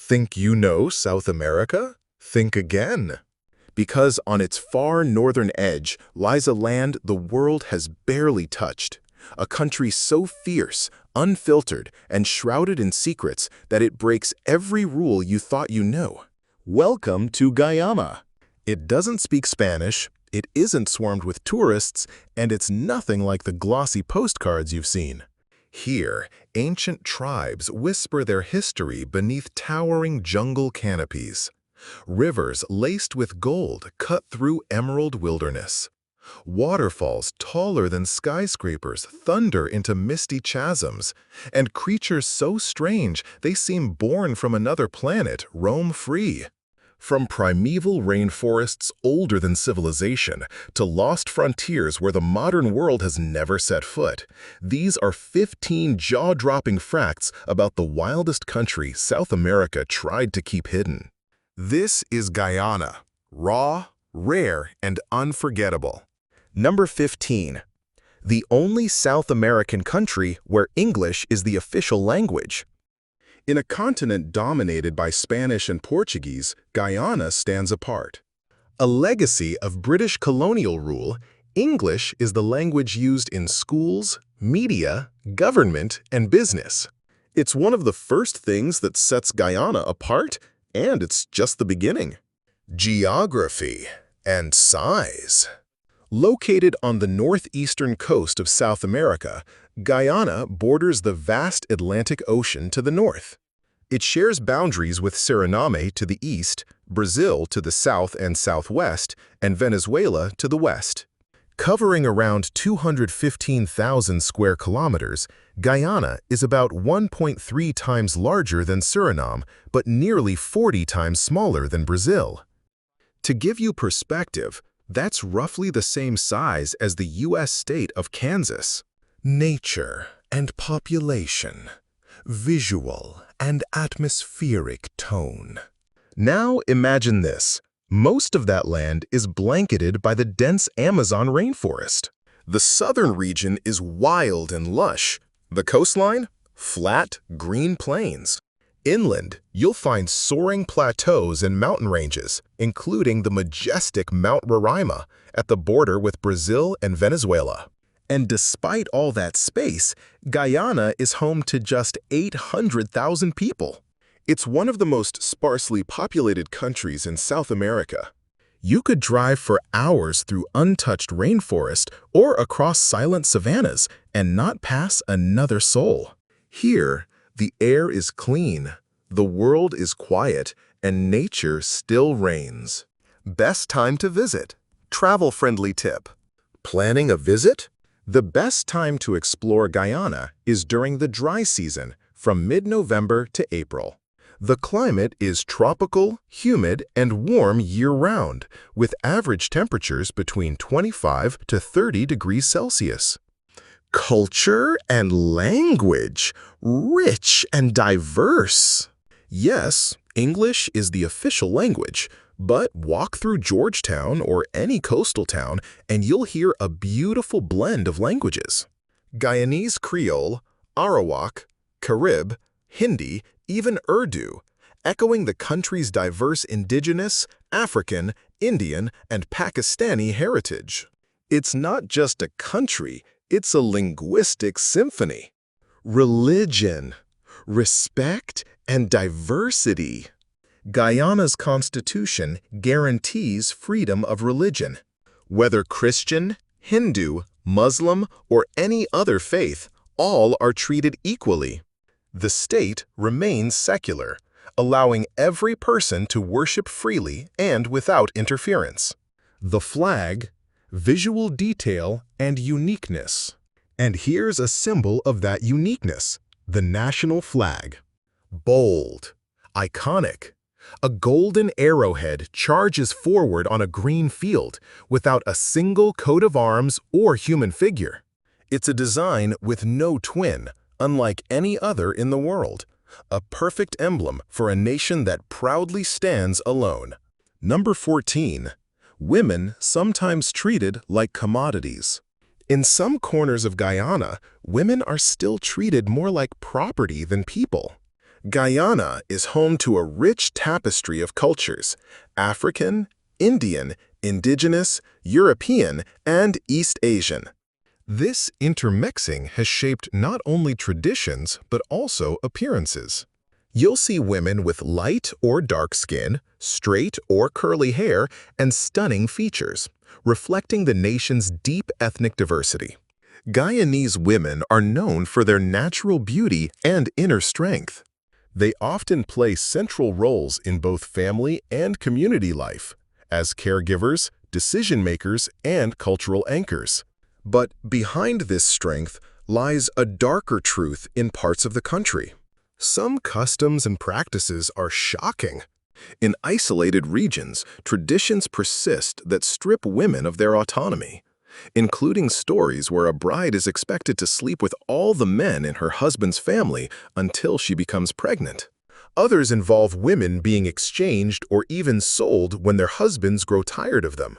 Think you know South America? Think again. Because on its far northern edge lies a land the world has barely touched, a country so fierce, unfiltered, and shrouded in secrets that it breaks every rule you thought you knew. Welcome to Guyana. It doesn't speak Spanish, it isn't swarmed with tourists, and it's nothing like the glossy postcards you've seen. Here, ancient tribes whisper their history beneath towering jungle canopies. Rivers laced with gold cut through emerald wilderness. Waterfalls taller than skyscrapers thunder into misty chasms, and creatures so strange they seem born from another planet roam free. From primeval rainforests older than civilization to lost frontiers where the modern world has never set foot, these are 15 jaw-dropping facts about the wildest country South America tried to keep hidden. This is Guyana, raw, rare, and unforgettable. Number 15. The only South American country where English is the official language. In a continent dominated by Spanish and Portuguese, Guyana stands apart. A legacy of British colonial rule, English is the language used in schools, media, government, and business. It's one of the first things that sets Guyana apart, and it's just the beginning. Geography and size. Located on the northeastern coast of South America, Guyana borders the vast Atlantic Ocean to the north. It shares boundaries with Suriname to the east, Brazil to the south and southwest, and Venezuela to the west. Covering around 215,000 square kilometers, Guyana is about 1.3 times larger than Suriname, but nearly 40 times smaller than Brazil. To give you perspective, that's roughly the same size as the U.S. state of Kansas. Nature and population, visual and atmospheric tone. Now imagine this. Most of that land is blanketed by the dense Amazon rainforest. The southern region is wild and lush. The coastline? Flat, green plains. Inland, you'll find soaring plateaus and mountain ranges, including the majestic Mount Roraima at the border with Brazil and Venezuela. And despite all that space, Guyana is home to just 800,000 people. It's one of the most sparsely populated countries in South America. You could drive for hours through untouched rainforest or across silent savannas and not pass another soul. Here, the air is clean, the world is quiet, and nature still reigns. Best time to visit. Travel-friendly tip. Planning a visit? The best time to explore Guyana is during the dry season, from mid-November to April. The climate is tropical, humid, and warm year-round, with average temperatures between 25 to 30 degrees Celsius. Culture and language, rich and diverse. Yes, English is the official language, but walk through Georgetown or any coastal town and you'll hear a beautiful blend of languages. Guyanese Creole, Arawak, Carib, Hindi, even Urdu, echoing the country's diverse Indigenous, African, Indian, and Pakistani heritage. It's not just a country, it's a linguistic symphony. Religion, respect, and diversity. Guyana's constitution guarantees freedom of religion. Whether Christian, Hindu, Muslim, or any other faith, all are treated equally. The state remains secular, allowing every person to worship freely and without interference. The flag, visual detail, and uniqueness. And here's a symbol of that uniqueness, the national flag. Bold, iconic. A golden arrowhead charges forward on a green field without a single coat of arms or human figure. It's a design with no twin, unlike any other in the world. A perfect emblem for a nation that proudly stands alone. Number 14. Women sometimes treated like commodities. In some corners of Guyana, women are still treated more like property than people. Guyana is home to a rich tapestry of cultures: African, Indian, Indigenous, European, and East Asian. This intermixing has shaped not only traditions but also appearances. You'll see women with light or dark skin, straight or curly hair, and stunning features, reflecting the nation's deep ethnic diversity. Guyanese women are known for their natural beauty and inner strength. They often play central roles in both family and community life, as caregivers, decision-makers, and cultural anchors. But behind this strength lies a darker truth in parts of the country. Some customs and practices are shocking. In isolated regions, traditions persist that strip women of their autonomy, including stories where a bride is expected to sleep with all the men in her husband's family until she becomes pregnant. Others involve women being exchanged or even sold when their husbands grow tired of them.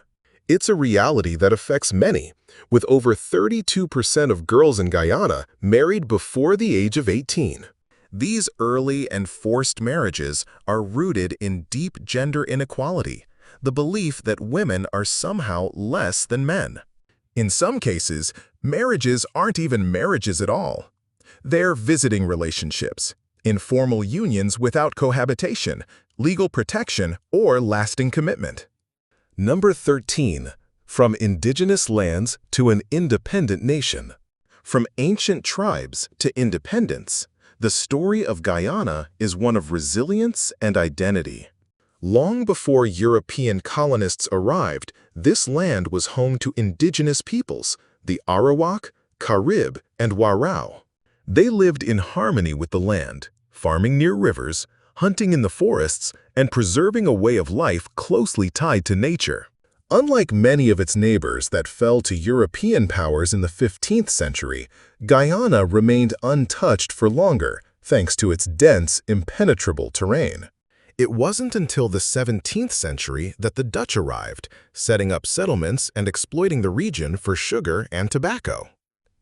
It's a reality that affects many, with over 32% of girls in Guyana married before the age of 18. These early and forced marriages are rooted in deep gender inequality, the belief that women are somehow less than men. In some cases, marriages aren't even marriages at all. They're visiting relationships, informal unions without cohabitation, legal protection, or lasting commitment. Number 13. From indigenous lands to an independent nation. From ancient tribes to independence, the story of Guyana is one of resilience and identity. Long before European colonists arrived, this land was home to indigenous peoples, the Arawak, Carib, and Warao. They lived in harmony with the land, farming near rivers, hunting in the forests, and preserving a way of life closely tied to nature. Unlike many of its neighbors that fell to European powers in the 15th century, Guyana remained untouched for longer, thanks to its dense, impenetrable terrain. It wasn't until the 17th century that the Dutch arrived, setting up settlements and exploiting the region for sugar and tobacco.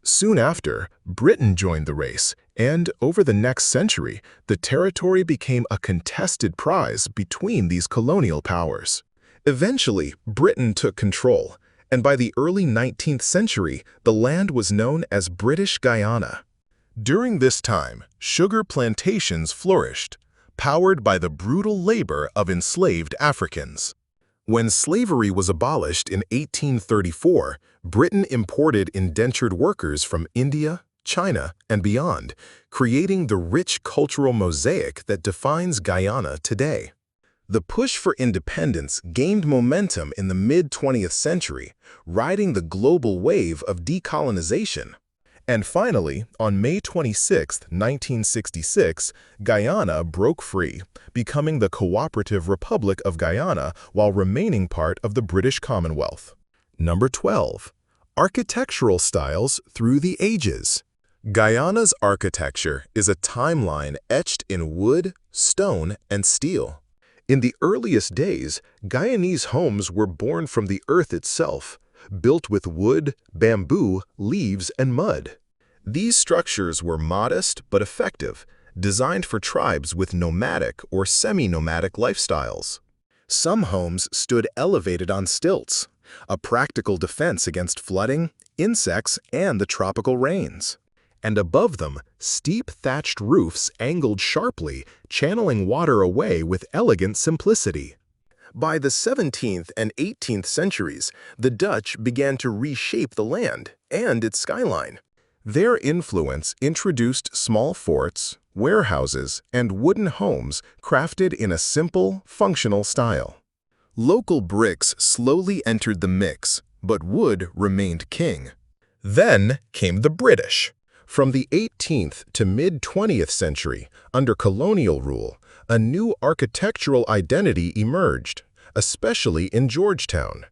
Soon after, Britain joined the race, and over the next century, the territory became a contested prize between these colonial powers. Eventually, Britain took control, and by the early 19th century, the land was known as British Guyana. During this time, sugar plantations flourished, powered by the brutal labor of enslaved Africans. When slavery was abolished in 1834, Britain imported indentured workers from India, China, and beyond, creating the rich cultural mosaic that defines Guyana today. The push for independence gained momentum in the mid-20th century, riding the global wave of decolonization. And finally, on May 26, 1966, Guyana broke free, becoming the Cooperative Republic of Guyana while remaining part of the British Commonwealth. Number 12. Architectural styles through the ages. Guyana's architecture is a timeline etched in wood, stone, and steel. In the earliest days, Guyanese homes were born from the earth itself, built with wood, bamboo, leaves, and mud. These structures were modest but effective, designed for tribes with nomadic or semi-nomadic lifestyles. Some homes stood elevated on stilts, a practical defense against flooding, insects, and the tropical rains. And above them, steep thatched roofs angled sharply, channeling water away with elegant simplicity. By the 17th and 18th centuries, the Dutch began to reshape the land and its skyline. Their influence introduced small forts, warehouses, and wooden homes crafted in a simple, functional style. Local bricks slowly entered the mix, but wood remained king. Then came the British. From the 18th to mid-20th century, under colonial rule, a new architectural identity emerged, especially in Georgetown.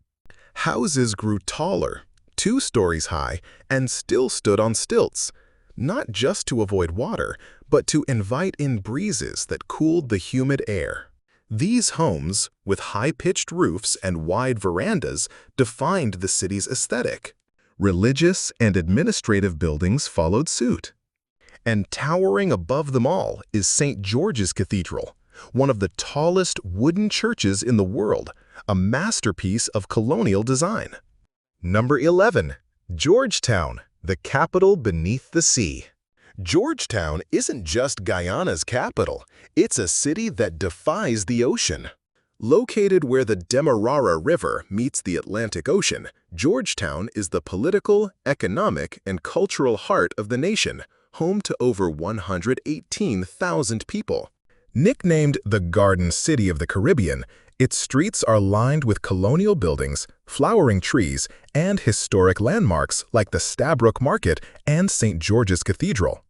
Houses grew taller, 2 stories high, and still stood on stilts, not just to avoid water, but to invite in breezes that cooled the humid air. These homes, with high-pitched roofs and wide verandas, defined the city's aesthetic. Religious and administrative buildings followed suit. And towering above them all is St. George's Cathedral, one of the tallest wooden churches in the world, a masterpiece of colonial design. Number 11. Georgetown, the capital beneath the sea. Georgetown isn't just Guyana's capital, it's a city that defies the ocean. Located where the Demerara River meets the Atlantic Ocean, Georgetown is the political, economic, and cultural heart of the nation, home to over 118,000 people. Nicknamed the Garden City of the Caribbean, its streets are lined with colonial buildings, flowering trees, and historic landmarks like the Stabroek Market and St. George's Cathedral.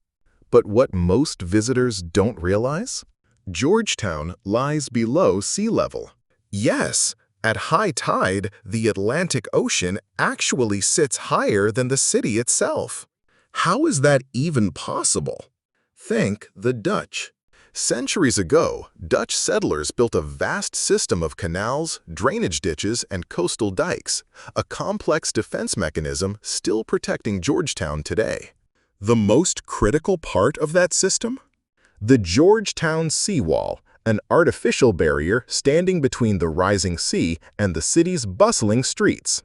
But what most visitors don't realize? Georgetown lies below sea level. Yes, at high tide, the Atlantic Ocean actually sits higher than the city itself. How is that even possible? Think the Dutch. Centuries ago, Dutch settlers built a vast system of canals, drainage ditches, and coastal dikes, a complex defense mechanism still protecting Georgetown today. The most critical part of that system? The Georgetown Seawall, an artificial barrier standing between the rising sea and the city's bustling streets.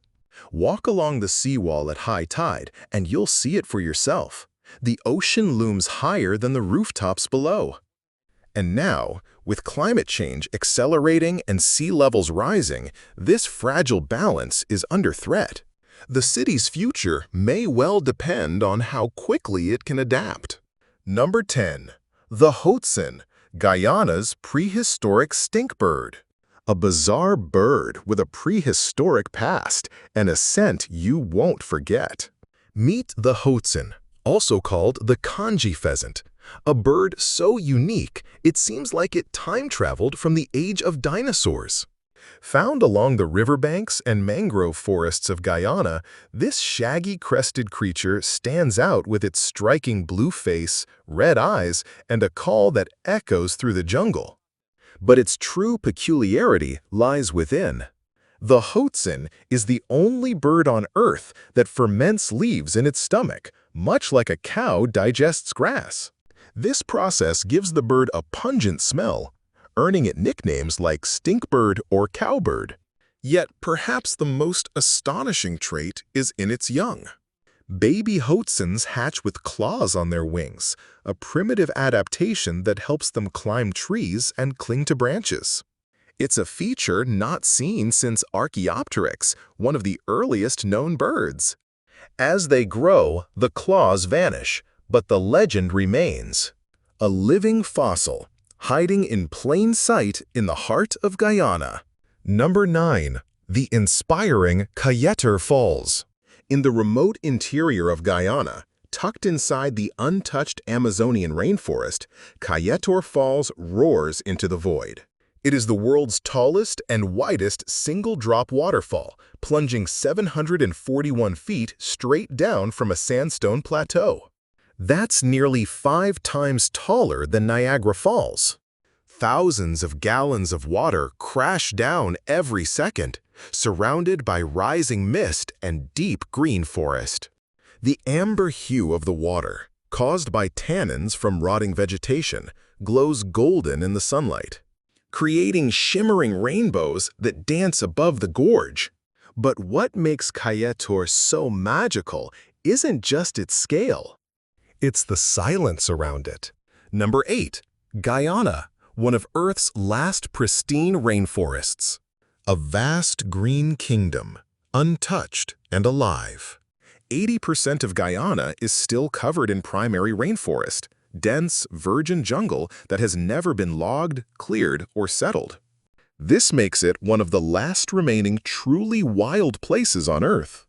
Walk along the seawall at high tide, and you'll see it for yourself. The ocean looms higher than the rooftops below. And now, with climate change accelerating and sea levels rising, this fragile balance is under threat. The city's future may well depend on how quickly it can adapt. Number 10. The Hoatzin, Guyana's prehistoric stink bird. A bizarre bird with a prehistoric past and a scent you won't forget. Meet the Hoatzin, also called the Kanji pheasant, a bird so unique it seems like it time-traveled from the age of dinosaurs. Found along the riverbanks and mangrove forests of Guyana, this shaggy-crested creature stands out with its striking blue face, red eyes, and a call that echoes through the jungle. But its true peculiarity lies within. The Hoatzin is the only bird on Earth that ferments leaves in its stomach, much like a cow digests grass. This process gives the bird a pungent smell, earning it nicknames like stinkbird or cowbird. Yet perhaps the most astonishing trait is in its young. Baby Hoatzins hatch with claws on their wings, a primitive adaptation that helps them climb trees and cling to branches. It's a feature not seen since Archaeopteryx, one of the earliest known birds. As they grow, the claws vanish, but the legend remains. A living fossil, hiding in plain sight in the heart of Guyana. Number 9. The inspiring Kaieteur Falls. In the remote interior of Guyana, tucked inside the untouched Amazonian rainforest, Kaieteur Falls roars into the void. It is the world's tallest and widest single-drop waterfall, plunging 741 feet straight down from a sandstone plateau. That's nearly 5 times taller than Niagara Falls. Thousands of gallons of water crash down every second, surrounded by rising mist and deep green forest. The amber hue of the water, caused by tannins from rotting vegetation, glows golden in the sunlight, creating shimmering rainbows that dance above the gorge. But what makes Kaieteur so magical isn't just its scale. It's the silence around it. Number 8. Guyana, one of Earth's last pristine rainforests. A vast green kingdom, untouched and alive. 80% of Guyana is still covered in primary rainforest, dense, virgin jungle that has never been logged, cleared, or settled. This makes it one of the last remaining truly wild places on Earth.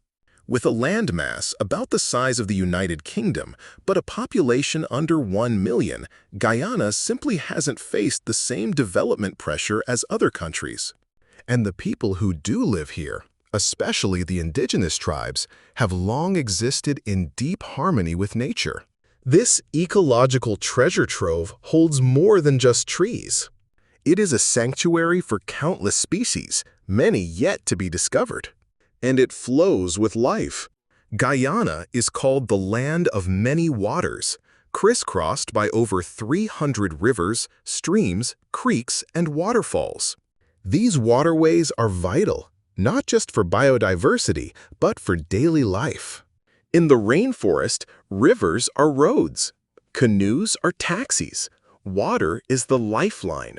With a landmass about the size of the United Kingdom, but a population under 1 million, Guyana simply hasn't faced the same development pressure as other countries. And the people who do live here, especially the indigenous tribes, have long existed in deep harmony with nature. This ecological treasure trove holds more than just trees. It is a sanctuary for countless species, many yet to be discovered. And it flows with life. Guyana is called the land of many waters, crisscrossed by over 300 rivers, streams, creeks, and waterfalls. These waterways are vital, not just for biodiversity, but for daily life. In the rainforest, rivers are roads. Canoes are taxis. Water is the lifeline.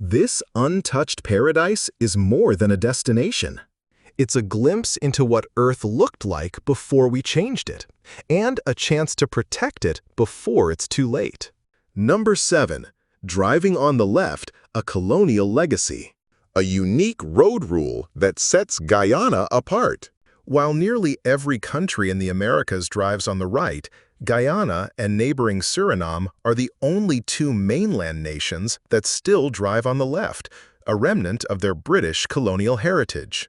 This untouched paradise is more than a destination. It's a glimpse into what Earth looked like before we changed it, and a chance to protect it before it's too late. Number 7. Driving on the left, a colonial legacy. A unique road rule that sets Guyana apart. While nearly every country in the Americas drives on the right, Guyana and neighboring Suriname are the only two mainland nations that still drive on the left, a remnant of their British colonial heritage.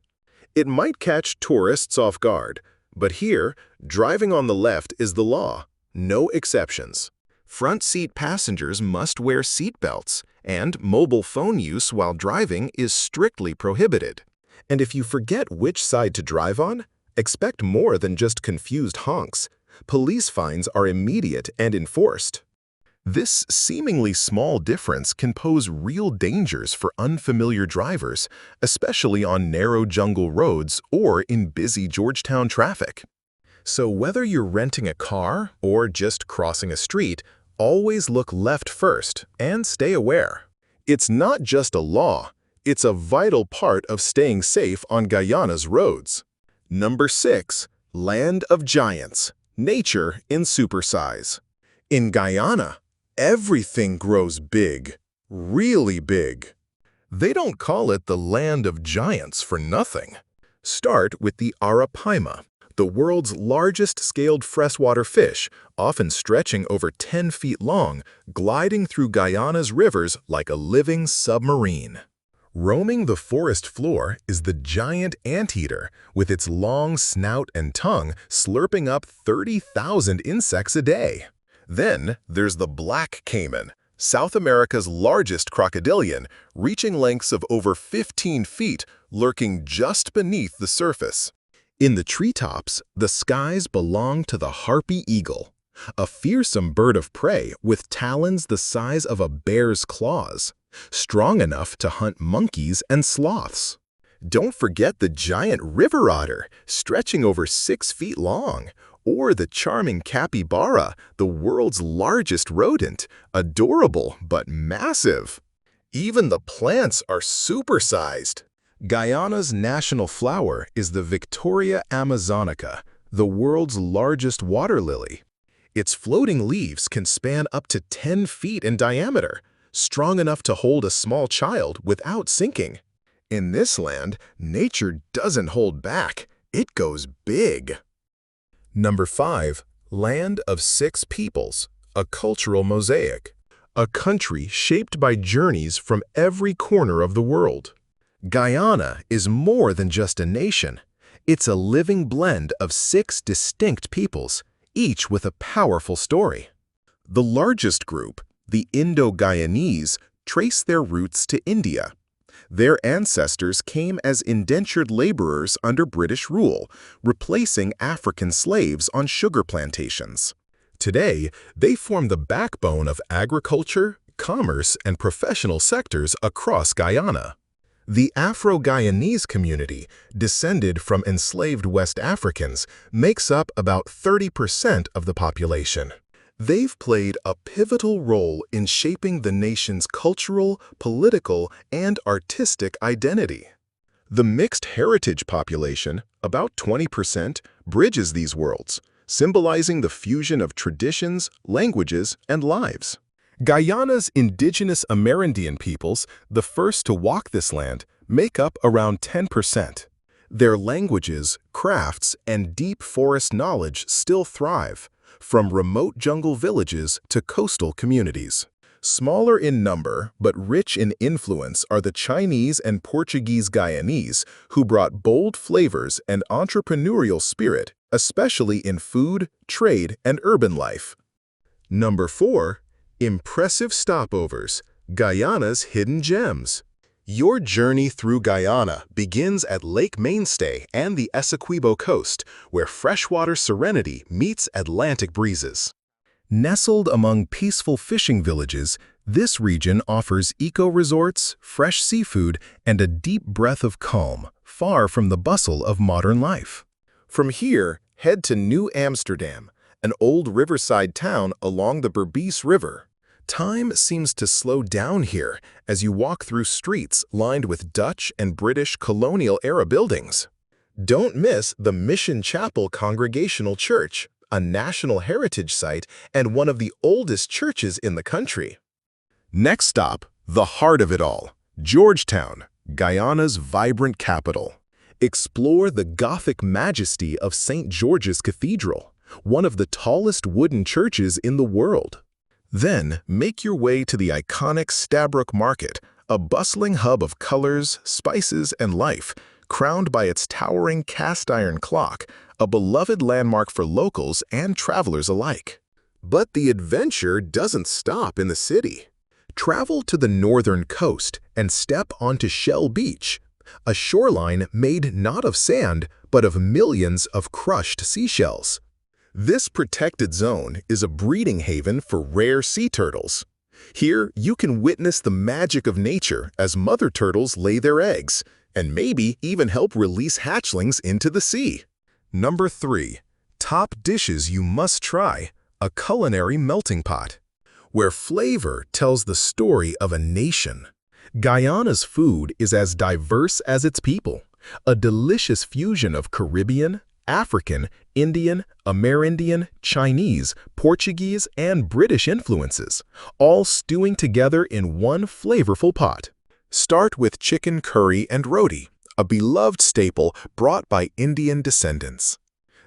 It might catch tourists off guard, but here, driving on the left is the law, no exceptions. Front seat passengers must wear seat belts, and mobile phone use while driving is strictly prohibited. And if you forget which side to drive on, expect more than just confused honks. Police fines are immediate and enforced. This seemingly small difference can pose real dangers for unfamiliar drivers, especially on narrow jungle roads or in busy Georgetown traffic. So whether you're renting a car or just crossing a street, always look left first and stay aware. It's not just a law, it's a vital part of staying safe on Guyana's roads. Number 6. Land of Giants. Nature in supersize. In Guyana, everything grows big, really big. They don't call it the land of giants for nothing. Start with the arapaima, the world's largest scaled freshwater fish, often stretching over 10 feet long, gliding through Guyana's rivers like a living submarine. Roaming the forest floor is the giant anteater, with its long snout and tongue slurping up 30,000 insects a day. Then there's the black caiman, South America's largest crocodilian, reaching lengths of over 15 feet, lurking just beneath the surface. In the treetops, the skies belong to the harpy eagle, a fearsome bird of prey with talons the size of a bear's claws, strong enough to hunt monkeys and sloths. Don't forget the giant river otter, stretching over 6 feet long, or the charming capybara, the world's largest rodent, adorable but massive. Even the plants are supersized. Guyana's national flower is the Victoria amazonica, the world's largest water lily. Its floating leaves can span up to 10 feet in diameter, strong enough to hold a small child without sinking. In this land, nature doesn't hold back, it goes big. Number 5. Land of Six Peoples, a cultural mosaic. A country shaped by journeys from every corner of the world. Guyana is more than just a nation. It's a living blend of 6 distinct peoples, each with a powerful story. The largest group, the Indo-Guyanese, trace their roots to India. Their ancestors came as indentured laborers under British rule, replacing African slaves on sugar plantations. Today, they form the backbone of agriculture, commerce, and professional sectors across Guyana. The Afro-Guyanese community, descended from enslaved West Africans, makes up about 30% of the population. They've played a pivotal role in shaping the nation's cultural, political, and artistic identity. The mixed heritage population, about 20%, bridges these worlds, symbolizing the fusion of traditions, languages, and lives. Guyana's indigenous Amerindian peoples, the first to walk this land, make up around 10%. Their languages, crafts, and deep forest knowledge still thrive, from remote jungle villages to coastal communities. Smaller in number but rich in influence are the Chinese and Portuguese Guyanese, who brought bold flavors and entrepreneurial spirit, especially in food, trade, and urban life. Number 4. Impressive stopovers, Guyana's hidden gems. Your journey through Guyana begins at Lake Mainstay and the Essequibo coast, where freshwater serenity meets Atlantic breezes. Nestled among peaceful fishing villages, this region offers eco-resorts, fresh seafood, and a deep breath of calm, far from the bustle of modern life. From here, head to New Amsterdam, an old riverside town along the Berbice River. Time seems to slow down here as you walk through streets lined with Dutch and British colonial-era buildings. Don't miss the Mission Chapel Congregational Church, a National Heritage Site and one of the oldest churches in the country. Next stop, the heart of it all, Georgetown, Guyana's vibrant capital. Explore the Gothic majesty of St. George's Cathedral, one of the tallest wooden churches in the world. Then, make your way to the iconic Stabroek Market, a bustling hub of colors, spices, and life, crowned by its towering cast-iron clock, a beloved landmark for locals and travelers alike. But the adventure doesn't stop in the city. Travel to the northern coast and step onto Shell Beach, a shoreline made not of sand, but of millions of crushed seashells. This protected zone is a breeding haven for rare sea turtles. Here, you can witness the magic of nature as mother turtles lay their eggs, and maybe even help release hatchlings into the sea. Number 3. Top dishes you must try, a culinary melting pot, where flavor tells the story of a nation. Guyana's food is as diverse as its people, a delicious fusion of Caribbean, African, Indian, Amerindian, Chinese, Portuguese, and British influences, all stewing together in one flavorful pot. Start with chicken curry and roti, a beloved staple brought by Indian descendants.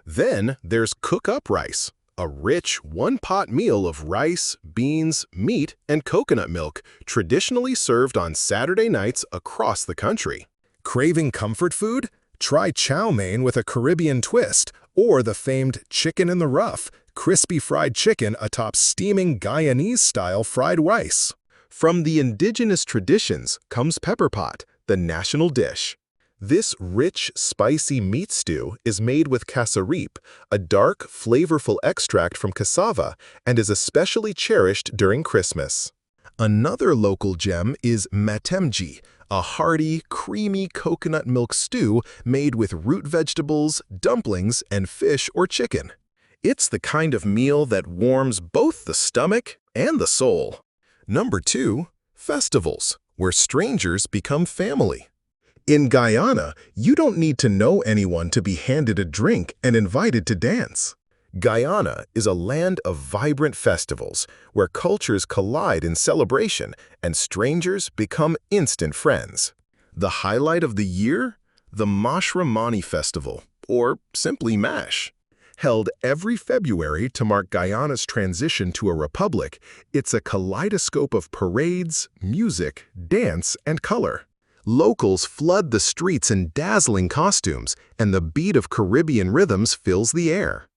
Then there's cook-up rice, a rich one-pot meal of rice, beans, meat, and coconut milk traditionally served on Saturday nights across the country. Craving comfort food? Try chow mein with a Caribbean twist, or the famed chicken in the rough, crispy fried chicken atop steaming Guyanese-style fried rice. From the indigenous traditions comes pepper pot, the national dish. This rich, spicy meat stew is made with cassaripe, a dark, flavorful extract from cassava, and is especially cherished during Christmas. Another local gem is matemji, a hearty, creamy coconut milk stew made with root vegetables, dumplings, and fish or chicken. It's the kind of meal that warms both the stomach and the soul. Number 2. Festivals, where strangers become family. In Guyana, you don't need to know anyone to be handed a drink and invited to dance. Guyana is a land of vibrant festivals where cultures collide in celebration and strangers become instant friends. The highlight of the year? The Mashramani Festival, or simply MASH. Held every February to mark Guyana's transition to a republic, it's a kaleidoscope of parades, music, dance, and color. Locals flood the streets in dazzling costumes, and the beat of Caribbean rhythms fills the air.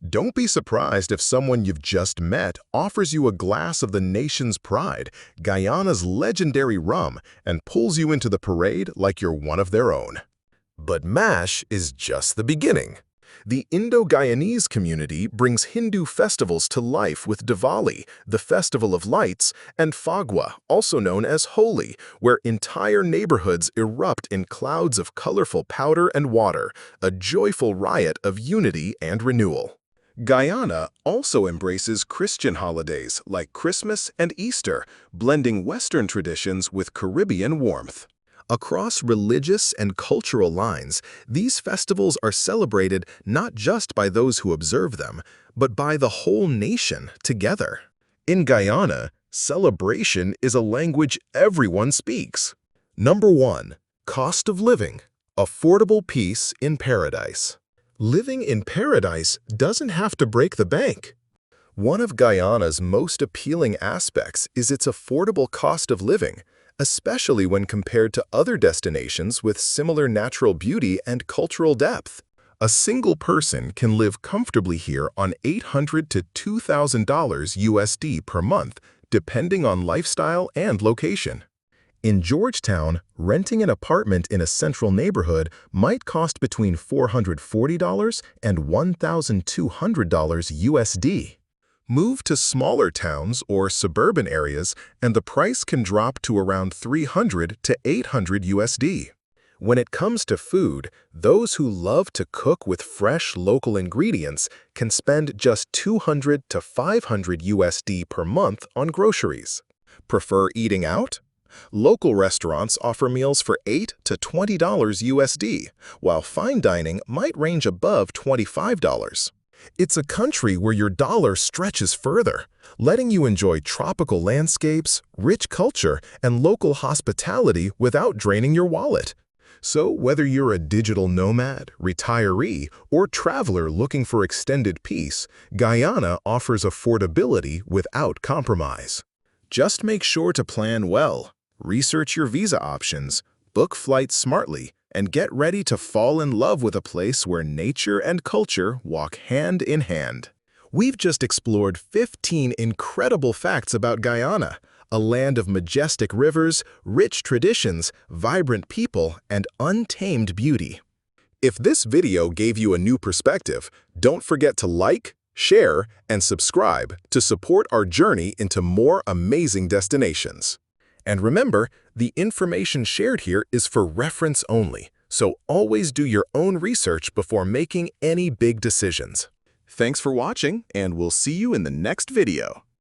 Don't be surprised if someone you've just met offers you a glass of the nation's pride, Guyana's legendary rum, and pulls you into the parade like you're one of their own. But MASH is just the beginning. The Indo-Guyanese community brings Hindu festivals to life with Diwali, the Festival of Lights, and Phagwa, also known as Holi, where entire neighborhoods erupt in clouds of colorful powder and water, a joyful riot of unity and renewal. Guyana also embraces Christian holidays like Christmas and Easter, blending Western traditions with Caribbean warmth. Across religious and cultural lines, these festivals are celebrated not just by those who observe them, but by the whole nation together. In Guyana, celebration is a language everyone speaks. Number 1. Cost of living. Affordable peace in paradise. Living in paradise doesn't have to break the bank. One of Guyana's most appealing aspects is its affordable cost of living, especially when compared to other destinations with similar natural beauty and cultural depth. A single person can live comfortably here on $800 to $2,000 USD per month, depending on lifestyle and location. In Georgetown, renting an apartment in a central neighborhood might cost between $440 and $1,200 USD. Move to smaller towns or suburban areas, and the price can drop to around 300 to 800 USD. When it comes to food, those who love to cook with fresh local ingredients can spend just 200 to 500 USD per month on groceries. Prefer eating out? Local restaurants offer meals for $8 to $20 USD, while fine dining might range above $25. It's a country where your dollar stretches further, letting you enjoy tropical landscapes, rich culture, and local hospitality without draining your wallet. So whether you're a digital nomad, retiree, or traveler looking for extended peace, Guyana offers affordability without compromise. Just make sure to plan well, research your visa options, book flights smartly, and get ready to fall in love with a place where nature and culture walk hand in hand. We've just explored 15 incredible facts about Guyana, a land of majestic rivers, rich traditions, vibrant people, and untamed beauty. If this video gave you a new perspective, don't forget to like, share, and subscribe to support our journey into more amazing destinations. And remember, the information shared here is for reference only, so always do your own research before making any big decisions. Thanks for watching, and we'll see you in the next video.